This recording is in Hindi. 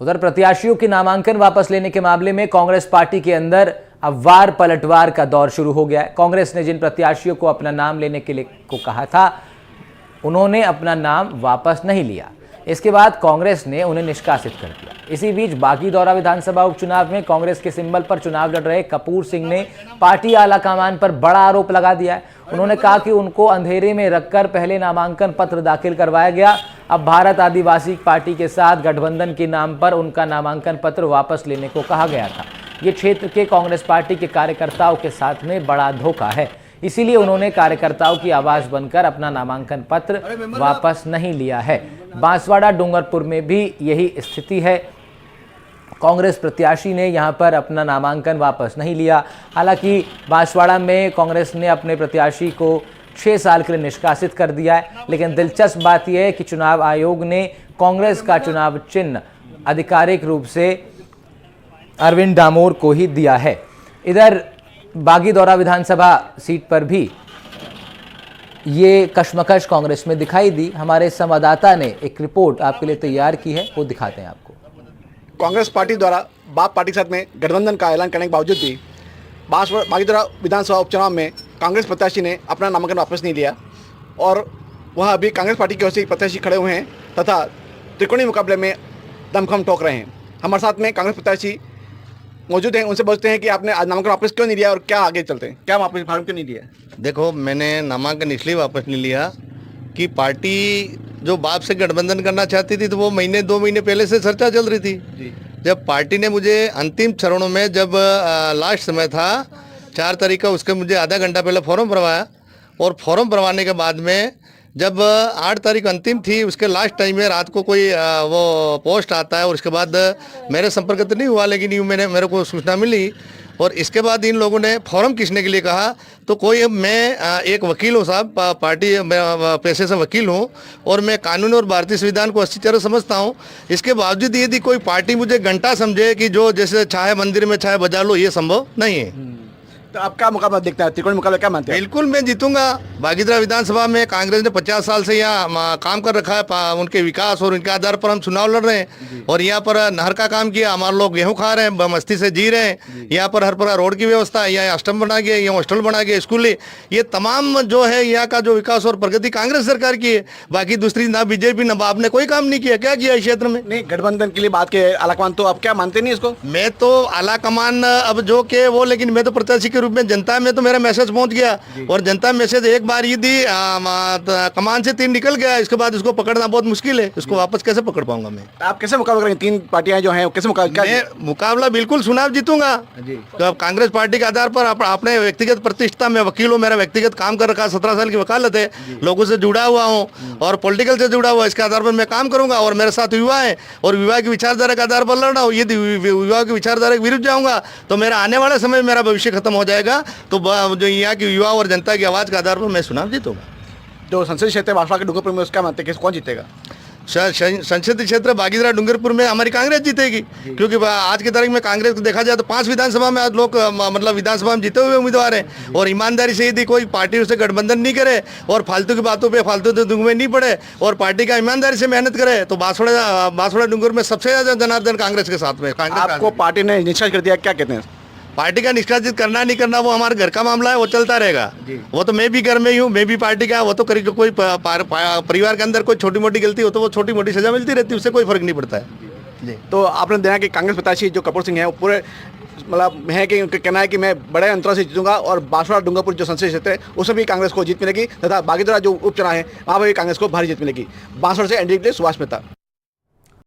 उधर प्रत्याशियों के नामांकन वापस लेने के मामले में कांग्रेस पार्टी के अंदर अब वार पलटवार का दौर शुरू हो गया है। कांग्रेस ने जिन प्रत्याशियों को अपना नाम लेने के लिए कहा था, उन्होंने अपना नाम वापस नहीं लिया। इसके बाद कांग्रेस ने उन्हें निष्कासित कर दिया। इसी बीच बागीदौरा विधानसभा उपचुनाव में कांग्रेस के सिंबल पर चुनाव लड़ रहे कपूर सिंह ने पार्टी आलाकमान पर बड़ा आरोप लगा दिया है। उन्होंने कहा कि उनको अंधेरे में रखकर पहले नामांकन पत्र दाखिल करवाया गया। अब भारत आदिवासी पार्टी के साथ गठबंधन के नाम पर उनका नामांकन पत्र वापस लेने को कहा गया था। ये क्षेत्र के कांग्रेस पार्टी के कार्यकर्ताओं के साथ में बड़ा धोखा है, इसीलिए उन्होंने कार्यकर्ताओं की आवाज बनकर अपना नामांकन पत्र वापस नहीं लिया है। बांसवाड़ा डूंगरपुर में भी यही स्थिति है। कांग्रेस प्रत्याशी ने यहां पर अपना नामांकन वापस नहीं लिया। हालांकि बांसवाड़ा में कांग्रेस ने अपने प्रत्याशी को 6 साल के लिए निष्कासित कर दिया है, लेकिन दिलचस्प बात यह है कि चुनाव आयोग ने कांग्रेस का चुनाव चिन्ह आधिकारिक रूप से अरविंद डामोर को ही दिया है। इधर बागीदौरा विधानसभा सीट पर भी ये कशमकश कांग्रेस में दिखाई दी। हमारे संवाददाता ने एक रिपोर्ट आपके लिए तैयार की है, वो दिखाते हैं आपको। कांग्रेस पार्टी द्वारा बाप पार्टी के साथ में गठबंधन का ऐलान करने के बावजूद भी बागीदौरा विधानसभा उपचुनाव में कांग्रेस प्रत्याशी ने अपना नामांकन वापस नहीं लिया और वह अभी कांग्रेस पार्टी की ओर से प्रत्याशी खड़े हुए हैं तथा त्रिकोणीय मुकाबले में दमखम ठोक रहे हैं। हमारे साथ में कांग्रेस प्रत्याशी मौजूद हैं, उनसे पूछते हैं कि आपने आज नामांकन वापस क्यों नहीं लिया और क्या आगे चलते हैं, क्या वापस फार्म क्यों नहीं लिया? देखो, मैंने नामांकन इसलिए वापस नहीं लिया कि पार्टी जो बाप से गठबंधन करना चाहती थी तो वो 2 महीने पहले से चर्चा चल रही थी। जब पार्टी ने मुझे अंतिम चरणों में जब लास्ट समय था 4 तारीख का, उसके मुझे आधा घंटा पहले फॉर्म भरवाया और फॉर्म भरवाने के बाद में जब 8 तारीख अंतिम थी, उसके लास्ट टाइम में रात को कोई वो पोस्ट आता है और उसके बाद मेरे संपर्क तो नहीं हुआ, लेकिन यूँ मेरे को सूचना मिली और इसके बाद इन लोगों ने फॉर्म खींचने के लिए कहा। तो कोई मैं एक वकील हूँ साहब, पार्टी पैसे से वकील हूँ और मैं कानून और भारतीय संविधान को अच्छी तरह समझता हूँ। इसके बावजूद यदि कोई पार्टी मुझे घंटा समझे कि जो जैसे चाहे मंदिर में चाहे बजा लो, ये संभव नहीं है। तो आप क्या मुकाबला देखते हैं, त्रिकोणीय मुकाबला क्या मानते हैं? बिल्कुल मैं जीतूंगा। बागीदौरा विधानसभा में कांग्रेस ने 50 साल से यहाँ काम कर रखा है, उनके विकास और उनके आधार पर हम चुनाव लड़ रहे हैं और यहाँ पर नहर का काम किया, हमारे लोग गेहूं खा रहे हैं, मस्ती से जी रहे हैं। यहाँ पर हर प्रकार रोड की व्यवस्था है, यहाँ अष्टम बना गया, यहाँ हॉस्टल बना गया, स्कूल, ये तमाम जो है यहाँ का जो विकास और प्रगति कांग्रेस सरकार की है। बाकी दूसरी ना बीजेपी ना बाप ने कोई काम नहीं किया। क्या किया इस क्षेत्र में? नहीं, गठबंधन के लिए बात के आलाकमान, तो आप क्या मानते नहीं इसको? मैं तो आलाकमान अब जो के वो, लेकिन मैं तो प्रत्याशी के रूप में जनता में तो मेरा मैसेज पहुंच गया और जनता मैसेज एक बार ये दी, कमान से 3 निकल गया, इसके बाद इसको पकड़ना बहुत मुश्किल है। इसको वापस कैसे पकड़ पाऊंगा मैं? आप कैसे मुकाबला करेंगे? 3 पार्टियां जो हैं, कैसे मुकाबला बिल्कुल चुनाव जीतूंगा। तो अब कांग्रेस पार्टी के आधार पर अपने व्यक्तिगत प्रतिष्ठा में वकील हूँ, मेरा व्यक्तिगत काम कर रखा, 17 साल की वकालत है, लोगों से जुड़ा हुआ हूँ और पॉलिटिकल से जुड़ा हुआ, इसके आधार पर मैं काम करूंगा। और मेरे साथ युवा है और विवाह की विचारधारा के आधार पर लड़ रहा हूँ। यदि विवाह की विचारधारा के विरुद्ध जाऊंगा तो मेरा आने वाले समय मेरा भविष्य खत्म हो जाएगा। तो जो यहाँ की युवा और जनता की आवाज़ के आधार पर मैं चुनाव जीतूंगा। जो संसदीय क्षेत्र बांसवाड़ा के डूंगरपुर में, उसका मानते हैं कौन जीतेगा? संसदीय क्षेत्र बागीदौरा डूंगरपुर में हमारी कांग्रेस जीतेगी, क्योंकि आज की तारीख में कांग्रेस को देखा जाए तो 5 विधानसभा में आज लोग मतलब विधानसभा में जीते हुए उम्मीदवार हैं। और ईमानदारी से यदि कोई पार्टी उससे गठबंधन नहीं करे और फालतू की बातों पे फालतू दुख में नहीं पड़े और पार्टी का ईमानदारी से मेहनत करे तो बांसवाड़ा डूंगरपुर में सबसे ज्यादा जनार्दन कांग्रेस के साथ में। आपको पार्टी ने निष्कासित कर दिया, क्या कहते हैं? पार्टी का निष्कासित करना नहीं करना वो हमारे घर का मामला है, वो चलता रहेगा। वो तो मैं भी घर में ही हूँ, मैं भी पार्टी का, वो तो कोई परिवार के अंदर कोई छोटी मोटी गलती हो तो वो छोटी मोटी सजा मिलती रहती है, उससे कोई फर्क नहीं पड़ता है। तो आपने देखा कि कांग्रेस प्रत्याशी जो कपूर सिंह है, वो पूरे मतलब है कि उनका कहना है कि मैं बड़े अंतराल से जीतूंगा और बांसवाड़ा डूंगरपुर जो संसदीय क्षेत्र है उसमें भी कांग्रेस को जीत मिलेगी तथा बागीदौरा जो उपचुनाव है वहाँ पर भी कांग्रेस को भारी जीत मिलेगी। बांसवाड़ा से एनडीए के लिए सुभाष मेहता।